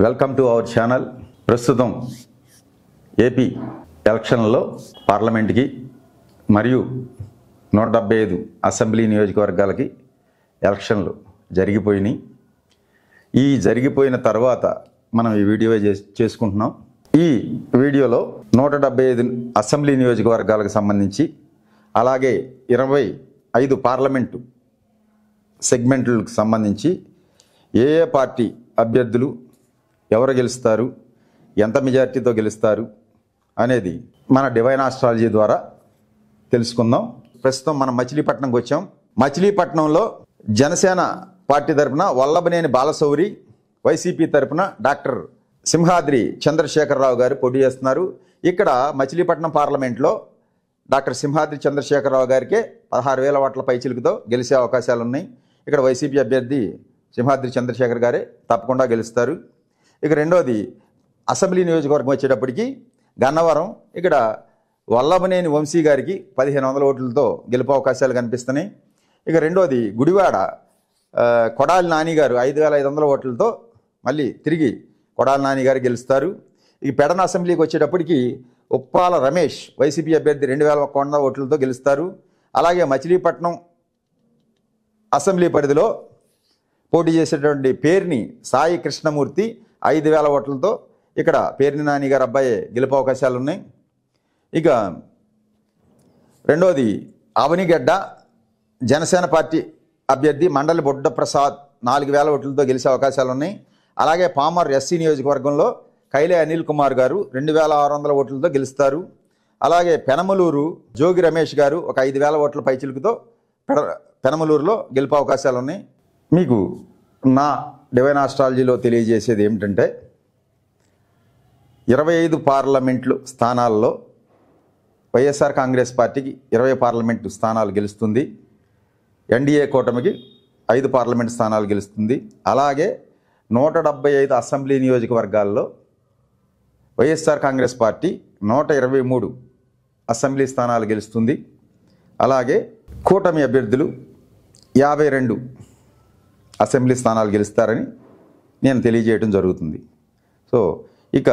Welcome to our channel. ప్రస్తుతం AP ఎలక్షన్లలో పార్లమెంట్కి మరియు 175 అసెంబ్లీ నియోజకవర్గాలకి ఎలక్షన్లు జరిగిపోయినాయి. ఈ జరిగిపోయిన తర్వాత మనం ఈ వీడియో చేసుకుంటున్నాం. ఈ వీడియోలో 175 అసెంబ్లీ నియోజకవర్గాలకు సంబంధించి అలాగే 25 పార్లమెంటు సెగ్మెంట్లకు సంబంధించి ఏ పార్టీ అభ్యర్థులు ఎవరు గెలుస్తారు, ఎంత మెజార్టీతో గెలుస్తారు అనేది మన డివైన్ ఆస్ట్రాలజీ ద్వారా తెలుసుకుందాం. ప్రస్తుతం మనం మచిలీపట్నంకి వచ్చాం. మచిలీపట్నంలో జనసేన పార్టీ తరఫున వల్లభనేని బాలశౌరి, వైసీపీ తరఫున డాక్టర్ సింహాద్రి చంద్రశేఖరరావు గారు పోటీ చేస్తున్నారు. ఇక్కడ మచిలీపట్నం పార్లమెంట్లో డాక్టర్ సింహాద్రి చంద్రశేఖరరావు గారికే 16,000 ఓట్ల పైచిలుకుతో గెలిచే అవకాశాలు ఉన్నాయి. ఇక్కడ వైసీపీ అభ్యర్థి సింహాద్రి చంద్రశేఖర్ గారే తప్పకుండా గెలుస్తారు. ఇక రెండోది అసెంబ్లీ నియోజకవర్గం వచ్చేటప్పటికి గన్నవరం, ఇక్కడ వల్లభనేని వంశీ గారికి 1,500 ఓట్లతో గెలుపు అవకాశాలు కనిపిస్తున్నాయి. ఇక రెండోది గుడివాడ కొడాలి నాని గారు 5,500 ఓట్లతో మళ్ళీ తిరిగి కొడాలి నాని గారు గెలుస్తారు. ఈ పెడన అసెంబ్లీకి వచ్చేటప్పటికి ఉప్పాల రమేష్ వైసీపీ అభ్యర్థి 2,100 ఓట్లతో గెలుస్తారు. అలాగే మచిలీపట్నం అసెంబ్లీ పరిధిలో పోటీ చేసేటువంటి పేర్ని సాయి కృష్ణమూర్తి 5,000 ఓట్లతో ఇక్కడ పేర్ని నాని గారు అబ్బాయి గెలుపు అవకాశాలు ఉన్నాయి. ఇక రెండోది అవనిగడ్డ జనసేన పార్టీ అభ్యర్థి మండలి బొడ్డ ప్రసాద్ 4,000 ఓట్లతో గెలిచే అవకాశాలు ఉన్నాయి. అలాగే పామర్ ఎస్సీ నియోజకవర్గంలో కైలే అనిల్ కుమార్ గారు 2,600 ఓట్లతో గెలుస్తారు. అలాగే పెనమలూరు జోగి రమేష్ గారు ఒక 5,000 ఓట్ల పైచిలుకుతో పెనమలూరులో గెలుపు అవకాశాలు ఉన్నాయి. మీకు నా డివైన్ ఆస్ట్రాలజీలో తెలియజేసేది ఏమిటంటే 25 పార్లమెంట్లు స్థానాల్లో వైఎస్ఆర్ కాంగ్రెస్ పార్టీకి 20 పార్లమెంటు స్థానాలు గెలుస్తుంది. ఎన్డీఏ కూటమికి 5 పార్లమెంటు స్థానాలు గెలుస్తుంది. అలాగే 175 అసెంబ్లీ నియోజకవర్గాల్లో వైఎస్ఆర్ కాంగ్రెస్ పార్టీ 123 అసెంబ్లీ స్థానాలు గెలుస్తుంది. అలాగే కూటమి అభ్యర్థులు 52 అసెంబ్లీ స్థానాలు గెలుస్తారని నేను తెలియజేయడం జరుగుతుంది. సో ఇక